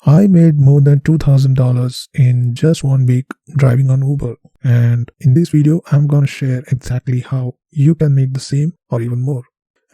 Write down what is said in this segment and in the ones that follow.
I made more than $2,000 in just 1 week driving on Uber. And in this video, I'm going to share exactly how you can make the same or even more.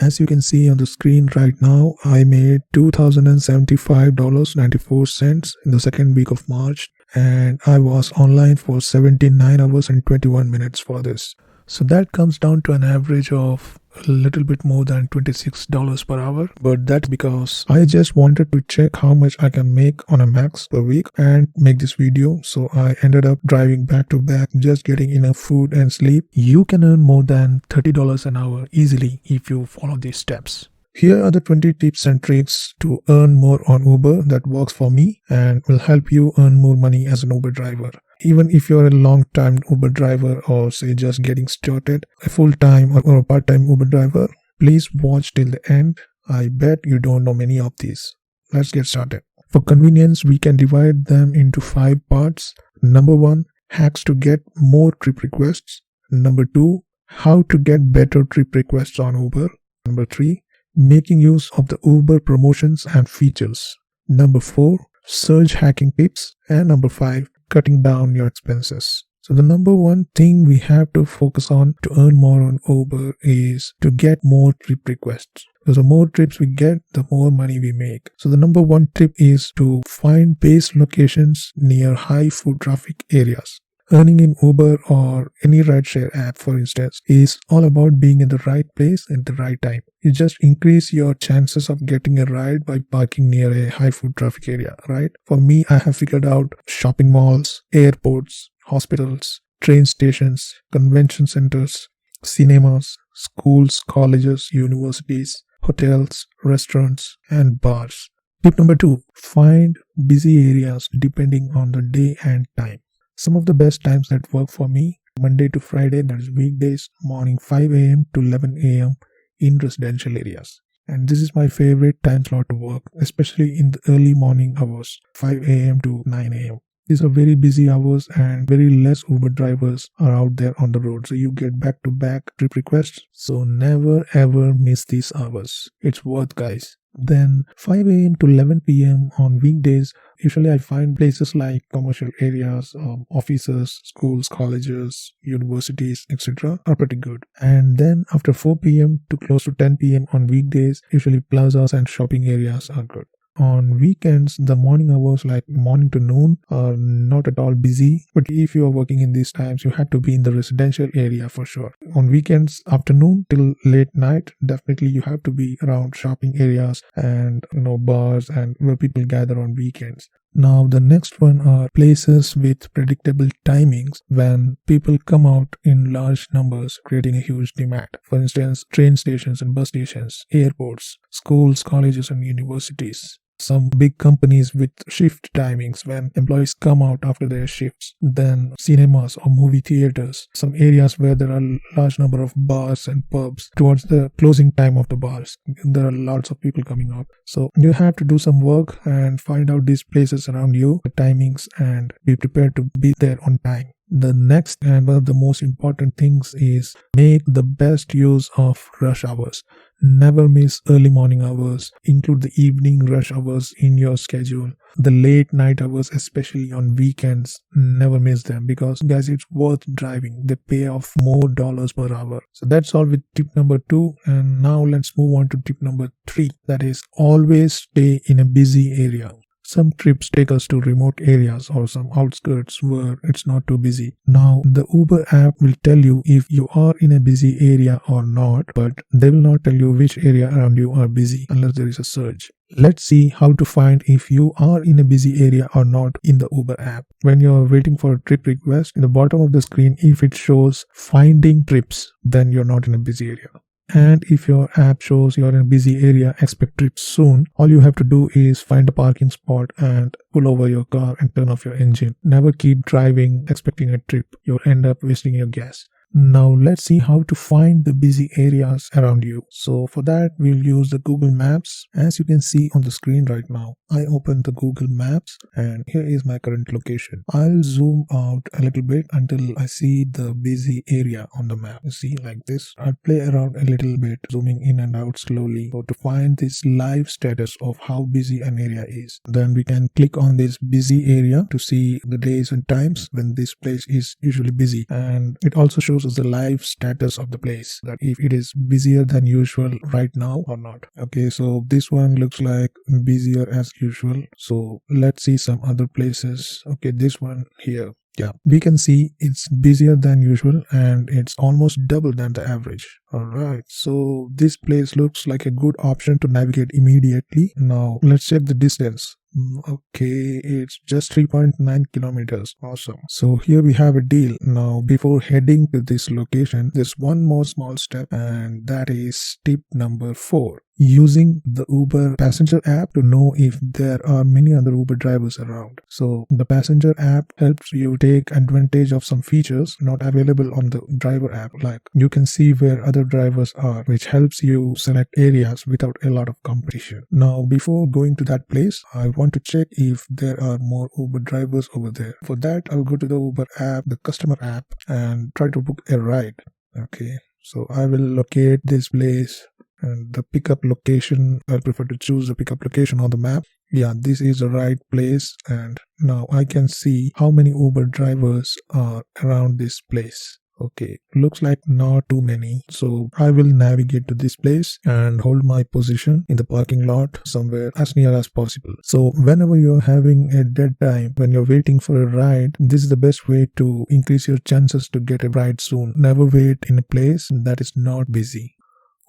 As you can see on the screen right now, I made $2,075.94 in the second week of March, and I was online for 79 hours and 21 minutes for this. So that comes down to an average of a little bit more than $26 per hour, but that's because I just wanted to check how much I can make on a max per week and make this video. So I ended up driving back to back, just getting enough food and sleep. You can earn more than $30 an hour easily if you follow these steps. Here are the 20 tips and tricks to earn more on Uber that works for me and will help you earn more money as an Uber driver. Even if you're a long-time Uber driver or say just getting started, a full-time or a part-time Uber driver, please watch till the end. I bet you don't know many of these. Let's get started. For convenience, we can divide them into 5 parts. Number 1, hacks to get more trip requests. Number 2, how to get better trip requests on Uber. Number 3, making use of the Uber promotions and features. Number 4, surge hacking tips. And number 5, cutting down your expenses. So the number one thing we have to focus on to earn more on Uber is to get more trip requests. Because the more trips we get, the more money we make. So the number one tip is to find base locations near high foot traffic areas. Earning in Uber or any rideshare app, for instance, is all about being in the right place at the right time. You just increase your chances of getting a ride by parking near a high foot traffic area, right? For me, I have figured out shopping malls, airports, hospitals, train stations, convention centers, cinemas, schools, colleges, universities, hotels, restaurants, and bars. Tip number 2, find busy areas depending on the day and time. Some of the best times that work for me, Monday to Friday, that is weekdays, morning 5 a.m. to 11 a.m. in residential areas. And this is my favorite time slot to work, especially in the early morning hours, 5 a.m. to 9 a.m. These are very busy hours and very less Uber drivers are out there on the road. So you get back-to-back trip requests. So never ever miss these hours. It's worth, guys. Then 5 a.m. to 11 p.m. on weekdays, usually I find places like commercial areas, offices, schools, colleges, universities, etc. are pretty good. And then after 4 p.m. to close to 10 p.m. on weekdays, usually plazas and shopping areas are good. On weekends, the morning hours like morning to noon are not at all busy. But if you are working in these times, you have to be in the residential area for sure. On weekends, afternoon till late night, definitely you have to be around shopping areas and bars and where people gather on weekends. Now the next one are places with predictable timings when people come out in large numbers, creating a huge demand. For instance, train stations and bus stations, airports, schools, colleges and universities. Some big companies with shift timings when employees come out after their shifts. Then cinemas or movie theaters. Some areas where there are a large number of bars and pubs towards the closing time of the bars. There are lots of people coming out. So you have to do some work and find out these places around you, the timings, and be prepared to be there on time. The next and one of the most important things is make the best use of rush hours. Never miss early morning hours. Include the evening rush hours in your schedule. The late night hours, especially on weekends, never miss them because, guys, it's worth driving. They pay off more dollars per hour. So that's all with tip number 2. And now let's move on to tip number 3. That is, always stay in a busy area. Some trips take us to remote areas or some outskirts where it's not too busy. Now, the Uber app will tell you if you are in a busy area or not, but they will not tell you which area around you are busy unless there is a search. Let's see how to find if you are in a busy area or not in the Uber app. When you're waiting for a trip request, in the bottom of the screen, if it shows finding trips, then you're not in a busy area. And if your app shows you're in a busy area, expect trips soon, all you have to do is find a parking spot and pull over your car and turn off your engine. Never keep driving expecting a trip. You'll end up wasting your gas. Now let's see how to find the busy areas around you. So for that, we'll use the Google Maps. As you can see on the screen right now, I opened the Google Maps and here is my current location. I'll zoom out a little bit until I see the busy area on the map. You see, like this. I'll play around a little bit, zooming in and out slowly, so to find this live status of how busy an area is. Then we can click on this busy area to see the days and times when this place is usually busy, and it also shows us the live status of the place, that if it is busier than usual right now or not. Okay, so this one looks like busier as usual. So let's see some other places. Okay, this one here. Yeah, we can see it's busier than usual and it's almost double than the average. Alright, so this place looks like a good option to navigate immediately. Now let's check the distance. Okay, it's just 3.9 kilometers. Awesome. So here we have a deal. Now before heading to this location, there's one more small step, and that is tip number 4. Using the Uber passenger app to know if there are many other Uber drivers around. So the passenger app helps you take advantage of some features not available on the driver app. Like you can see where other drivers are, which helps you select areas without a lot of competition. Now before going to that place, I want to check if there are more Uber drivers over there. For that, I'll go to the Uber app, the customer app, and try to book a ride. Okay, so I will locate this place. And the pickup location, I prefer to choose the pickup location on the map. Yeah, this is the right place, and now I can see how many Uber drivers are around this place. Okay, looks like not too many. So I will navigate to this place and hold my position in the parking lot somewhere as near as possible. So whenever you're having a dead time, when you're waiting for a ride, this is the best way to increase your chances to get a ride soon. Never wait in a place that is not busy.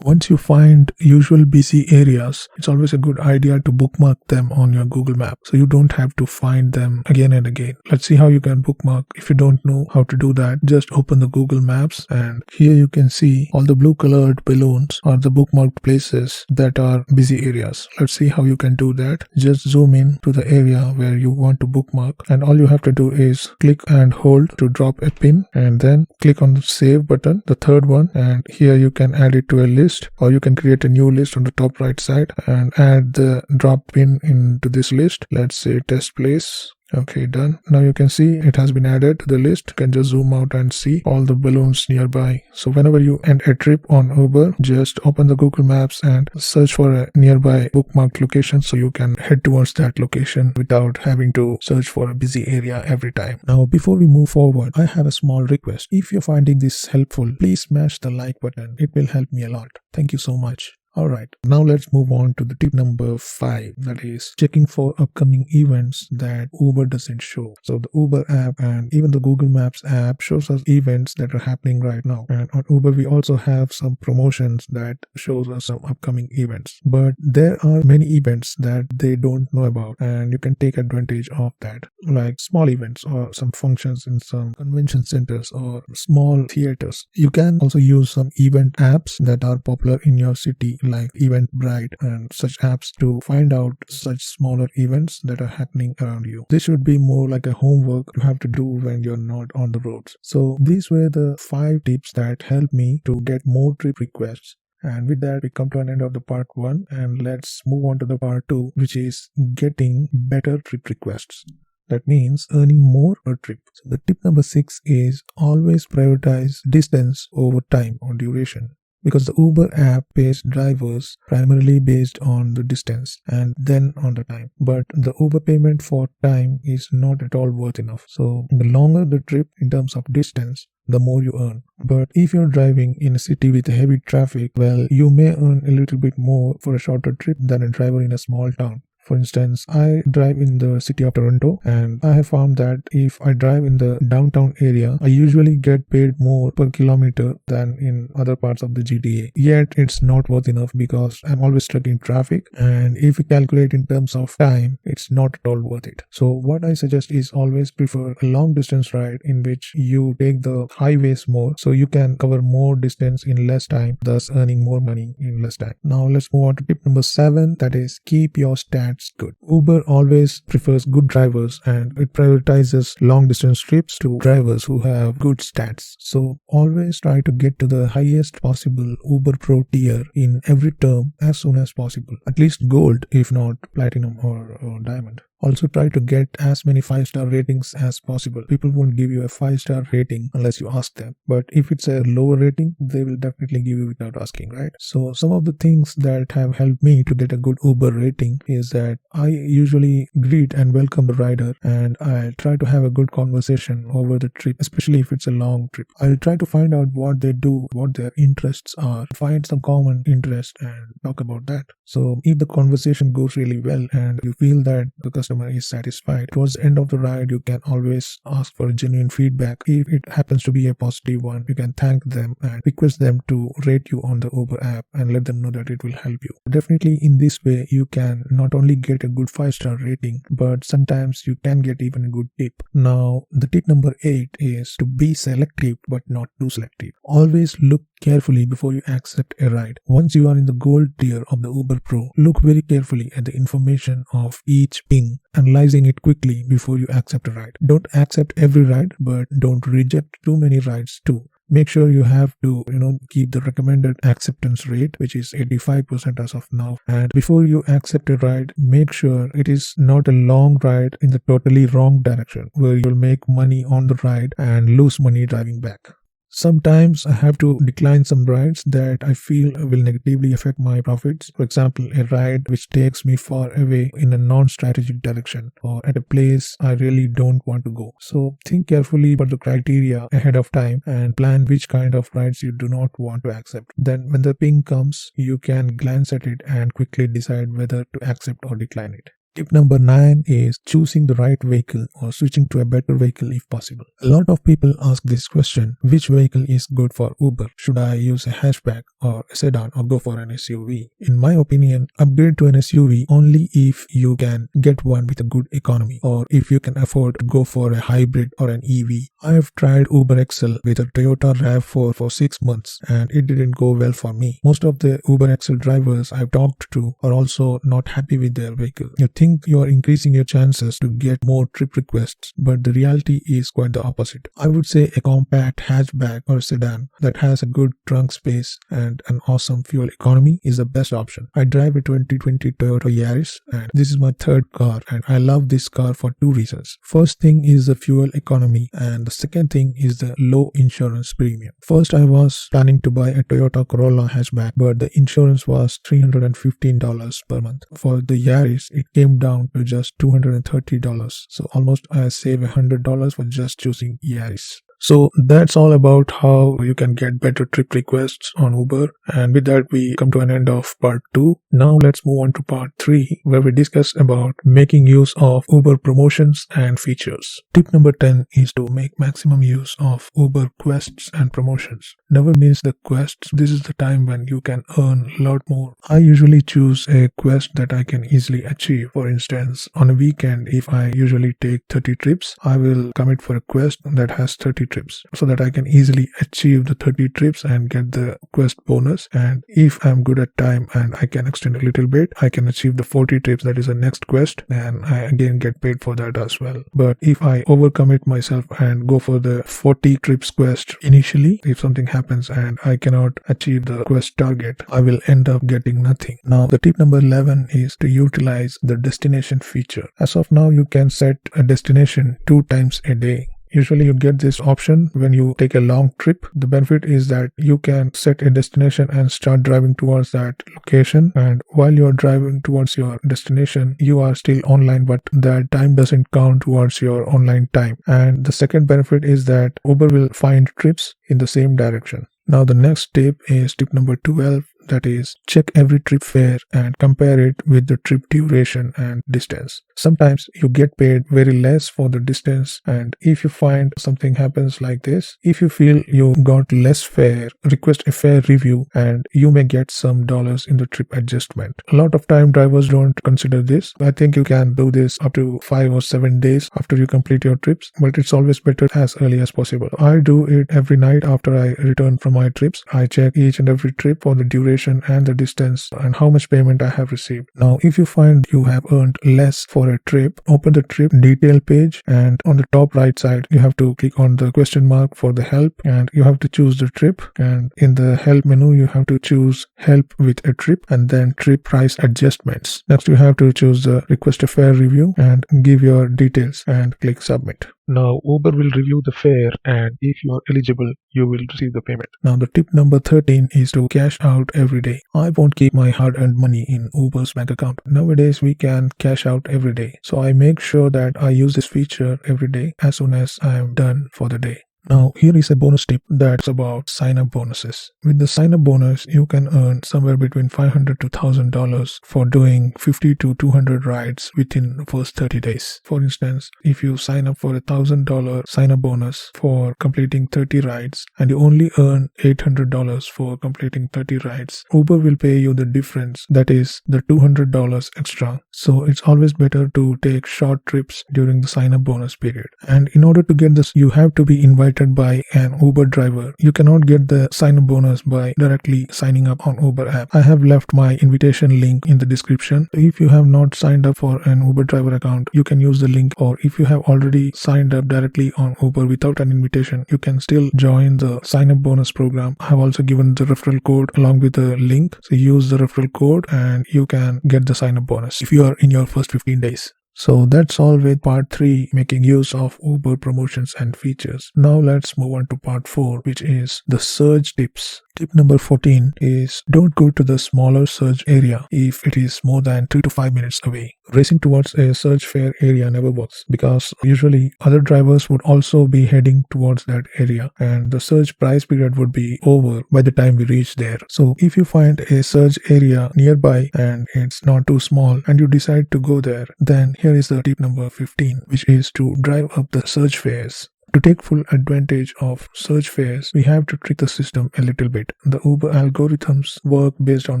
Once you find usual busy areas, it's always a good idea to bookmark them on your Google Map so you don't have to find them again and again. Let's see how you can bookmark. If you don't know how to do that, just open the Google Maps, and here you can see all the blue colored balloons are the bookmarked places that are busy areas. Let's see how you can do that. Just zoom in to the area where you want to bookmark, and all you have to do is click and hold to drop a pin, and then click on the save button, the third one, and here you can add it to a list, or you can create a new list on the top right side and add the drop pin into this list. Let's say test place. Okay, done. Now you can see it has been added to the list. You can just zoom out and see all the balloons nearby. So whenever you end a trip on Uber, just open the Google Maps and search for a nearby bookmarked location so you can head towards that location without having to search for a busy area every time. Now before we move forward, I have a small request. If you're finding this helpful, please smash the like button. It will help me a lot. Thank you so much. Alright, now let's move on to the tip number 5, that is checking for upcoming events that Uber doesn't show. So the Uber app and even the Google Maps app shows us events that are happening right now. And on Uber we also have some promotions that shows us some upcoming events. But there are many events that they don't know about, and you can take advantage of that. Like small events or some functions in some convention centers or small theaters. You can also use some event apps that are popular in your city, like Eventbrite and such apps, to find out such smaller events that are happening around you. This should be more like a homework you have to do when you're not on the roads. So these were the 5 tips that helped me to get more trip requests. And with that, we come to an end of the part 1, and let's move on to the part 2, which is getting better trip requests. That means earning more per trip. So the tip number 6 is always prioritize distance over time or duration. Because the Uber app pays drivers primarily based on the distance and then on the time. But the Uber payment for time is not at all worth enough. So the longer the trip in terms of distance, the more you earn. But if you're driving in a city with heavy traffic, well, you may earn a little bit more for a shorter trip than a driver in a small town. For instance, I drive in the city of Toronto, and I have found that if I drive in the downtown area, I usually get paid more per kilometer than in other parts of the GTA. Yet it's not worth enough because I'm always stuck in traffic, and if you calculate in terms of time, it's not at all worth it. So what I suggest is always prefer a long distance ride in which you take the highways more, so you can cover more distance in less time, thus earning more money in less time. Now let's move on to tip number 7, that is keep your standards that's good. Uber always prefers good drivers and it prioritizes long distance trips to drivers who have good stats. So always try to get to the highest possible Uber Pro tier in every term as soon as possible. At least gold, if not platinum or diamond. Also try to get as many 5-star ratings as possible. People won't give you a 5-star rating unless you ask them. But if it's a lower rating, they will definitely give you without asking, right? So some of the things that have helped me to get a good Uber rating is that I usually greet and welcome the rider and I try to have a good conversation over the trip, especially if it's a long trip. I'll try to find out what they do, what their interests are, find some common interest and talk about that. So if the conversation goes really well and you feel that the customer is satisfied, towards the end of the ride you can always ask for genuine feedback. If it happens to be a positive one, you can thank them and request them to rate you on the Uber app and let them know that it will help you. Definitely in this way you can not only get a good 5-star rating, but sometimes you can get even a good tip. Now the tip number 8 is to be selective but not too selective. Always look carefully before you accept a ride. Once you are in the gold tier of the Uber Pro, look very carefully at the information of each ping, analyzing it quickly before you accept a ride. Don't accept every ride, but don't reject too many rides too. Make sure you have to, keep the recommended acceptance rate, which is 85% as of now. And before you accept a ride, make sure it is not a long ride in the totally wrong direction, where you'll make money on the ride and lose money driving back. Sometimes I have to decline some rides that I feel will negatively affect my profits. For example, a ride which takes me far away in a non-strategic direction or at a place I really don't want to go. So think carefully about the criteria ahead of time and plan which kind of rides you do not want to accept. Then when the ping comes, you can glance at it and quickly decide whether to accept or decline it. Tip number 9 is choosing the right vehicle or switching to a better vehicle if possible. A lot of people ask this question: which vehicle is good for Uber? Should I use a hatchback or a sedan or go for an SUV? In my opinion, upgrade to an SUV only if you can get one with a good economy or if you can afford to go for a hybrid or an EV. I have tried Uber XL with a Toyota RAV4 for 6 months and it didn't go well for me. Most of the Uber XL drivers I've talked to are also not happy with their vehicle. You think you are increasing your chances to get more trip requests, but the reality is quite the opposite. I would say a compact hatchback or sedan that has a good trunk space and an awesome fuel economy is the best option. I drive a 2020 Toyota Yaris and this is my third car and I love this car for 2 reasons. First thing is the fuel economy and the second thing is the low insurance premium. First, I was planning to buy a Toyota Corolla hatchback, but the insurance was $315 per month. For the Yaris, it came down to just $230, so almost I save $100 for just choosing Yaris. So that's all about how you can get better trip requests on Uber, and with that we come to an end of part 2. Now let's move on to part 3, where we discuss about making use of Uber promotions and features. Tip number 10 is to make maximum use of Uber quests and promotions. Never miss the quests. This is the time when you can earn a lot more. I usually choose a quest that I can easily achieve. For instance, on a weekend, if I usually take 30 trips, I will commit for a quest that has 30 trips so that I can easily achieve the 30 trips and get the quest bonus. And if I'm good at time and I can extend a little bit, I can achieve the 40 trips, that is the next quest, and I again get paid for that as well. But if I overcommit myself and go for the 40 trips quest initially, if something happens and I cannot achieve the quest target, I will end up getting nothing. Now the tip number 11 is to utilize the destination feature. As of now, you can set a destination 2 times a day. Usually you get this option when you take a long trip. The benefit is that you can set a destination and start driving towards that location, and while you're driving towards your destination, you are still online, but that time doesn't count towards your online time. And the second benefit is that Uber will find trips in the same direction. Now the next tip is tip number 12. That is, check every trip fare and compare it with the trip duration and distance. Sometimes you get paid very less for the distance, and if you find something happens like this, if you feel you got less fare, request a fare review and you may get some dollars in the trip adjustment. A lot of time drivers don't consider this. I think you can do this up to 5 or 7 days after you complete your trips, but it's always better as early as possible. I do it every night after I return from my trips. I check each and every trip for the duration duration and the distance and how much payment I have received. Now, if you find you have earned less for a trip, open the trip detail page, and on the top right side, you have to click on the question mark for the help, and you have to choose the trip, and in the help menu, you have to choose help with a trip and then trip price adjustments. Next, you have to choose the request a fare review and give your details and click submit. Now, Uber will review the fare, and if you are eligible, you will receive the payment. Now, the tip number 13 is to cash out every day. I won't keep my hard-earned money in Uber's bank account. Nowadays, we can cash out every day. So I make sure that I use this feature every day as soon as I am done for the day. Now, here is a bonus tip that's about sign-up bonuses. With the sign-up bonus, you can earn somewhere between $500 to $1,000 for doing 50 to 200 rides within the first 30 days. For instance, if you sign up for a $1,000 sign-up bonus for completing 30 rides and you only earn $800 for completing 30 rides, Uber will pay you the difference, that is the $200 extra. So it's always better to take short trips during the sign-up bonus period. And in order to get this, you have to be invited by an Uber driver. You cannot get the sign-up bonus by directly signing up on Uber app. I have left my invitation link in the description. If you have not signed up for an Uber driver account, you can use the link, or if you have already signed up directly on Uber without an invitation, you can still join the sign-up bonus program. I have also given the referral code along with the link. So use the referral code and you can get the sign-up bonus if you are in your first 15 days. So that's all with part 3, making use of Uber promotions and features. Now let's move on to part 4, which is the surge tips. Tip number 14 is don't go to the smaller surge area if it is more than 3 to 5 minutes away. Racing towards a surge fare area never works because usually other drivers would also be heading towards that area and the surge price period would be over by the time we reach there. So if you find a surge area nearby and it's not too small and you decide to go there, then here is the tip number 15, which is to drive up the surge fares. To take full advantage of surge fares, we have to trick the system a little bit. The Uber algorithms work based on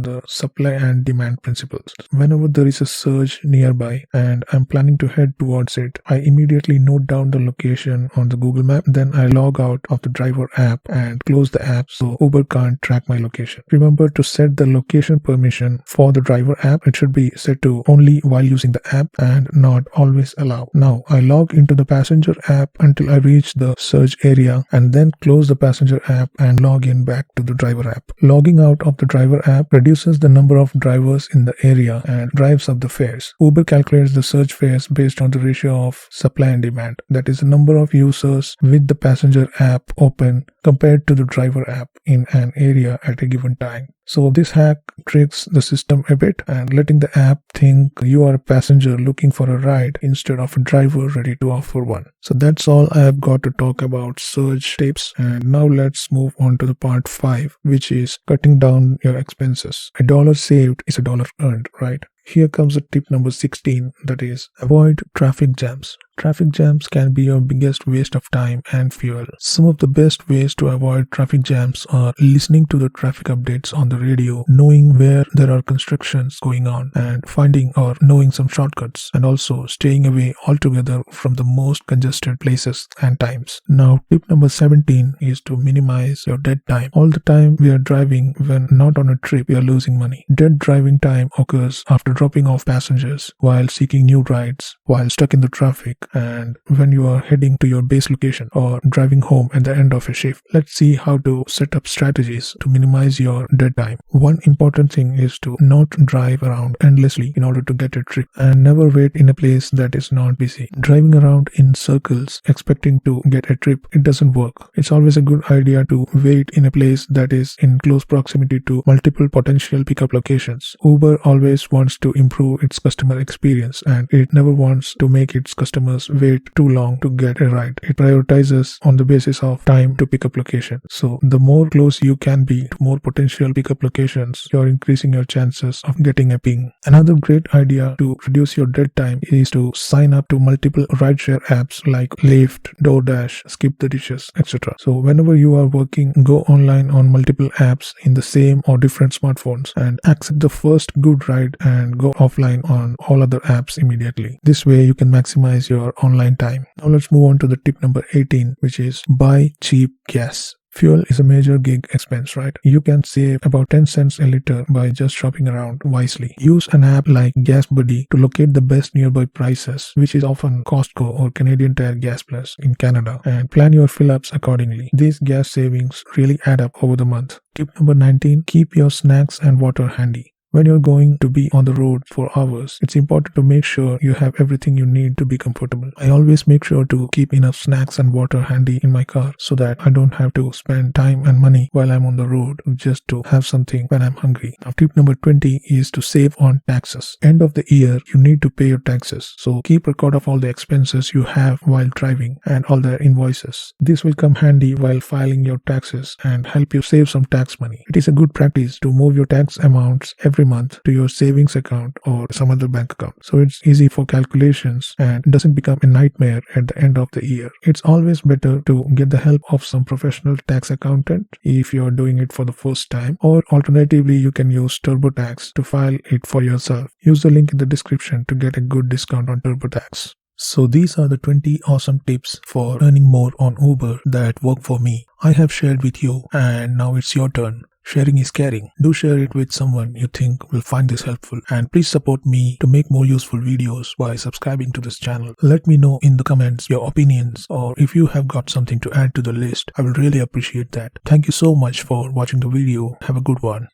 the supply and demand principles. Whenever there is a surge nearby and I'm planning to head towards it, I immediately note down the location on the Google map. Then I log out of the driver app and close the app so Uber can't track my location. Remember to set the location permission for the driver app. It should be set to only while using the app and not always allow. Now I log into the passenger app until I reach the search area and then close the passenger app and log in back to the driver app. Logging out of the driver app reduces the number of drivers in the area and drives up the fares. Uber calculates the search fares based on the ratio of supply and demand, that is the number of users with the passenger app open compared to the driver app in an area at a given time. So this hack tricks the system a bit and letting the app think you are a passenger looking for a ride instead of a driver ready to offer one. So that's all I have got to talk about surge tips, and now let's move on to the part 5, which is cutting down your expenses. A dollar saved is a dollar earned, right? Here comes the tip number 16, that is avoid traffic jams. Traffic jams can be your biggest waste of time and fuel. Some of the best ways to avoid traffic jams are listening to the traffic updates on the radio, knowing where there are constructions going on, and finding or knowing some shortcuts, and also staying away altogether from the most congested places and times. Now, tip number 17 is to minimize your dead time. All the time we are driving when not on a trip, we are losing money. Dead driving time occurs after dropping off passengers, while seeking new rides, while stuck in the traffic, and when you are heading to your base location or driving home at the end of a shift. Let's see how to set up strategies to minimize your dead time. One important thing is to not drive around endlessly in order to get a trip, and never wait in a place that is not busy. Driving around in circles expecting to get a trip, it doesn't work. It's always a good idea to wait in a place that is in close proximity to multiple potential pickup locations. Uber always wants to improve its customer experience, and it never wants to make its customers wait too long to get a ride. It prioritizes on the basis of time to pick up location. So the more close you can be to more potential pickup locations, you're increasing your chances of getting a ping. Another great idea to reduce your dead time is to sign up to multiple rideshare apps like Lyft, DoorDash, Skip the Dishes, etc. So whenever you are working, go online on multiple apps in the same or different smartphones and accept the first good ride and go offline on all other apps immediately. This way you can maximize your online time. Now let's move on to the tip number 18, which is buy cheap gas. Fuel is a major gig expense, right? You can save about 10 cents a liter by just shopping around wisely. Use an app like Gas Buddy to locate the best nearby prices, which is often Costco or Canadian Tire Gas Plus in Canada, and plan your fill-ups accordingly. These gas savings really add up over the month. Tip number 19, keep your snacks and water handy. When you're going to be on the road for hours, it's important to make sure you have everything you need to be comfortable. I always make sure to keep enough snacks and water handy in my car so that I don't have to spend time and money while I'm on the road just to have something when I'm hungry. Now, tip number 20 is to save on taxes. End of the year, you need to pay your taxes. So keep record of all the expenses you have while driving and all the invoices. This will come handy while filing your taxes and help you save some tax money. It is a good practice to move your tax amounts every month to your savings account or some other bank account, so it's easy for calculations and doesn't become a nightmare at the end of the year. It's always better to get the help of some professional tax accountant if you're doing it for the first time, or alternatively you can use TurboTax to file it for yourself. Use the link in the description to get a good discount on TurboTax. So these are the 20 awesome tips for earning more on Uber that work for me. I have shared with you, and now it's your turn. Sharing is caring. Do share it with someone you think will find this helpful, and please support me to make more useful videos by subscribing to this channel. Let me know in the comments your opinions, or if you have got something to add to the list. I will really appreciate that. Thank you so much for watching the video. Have a good one.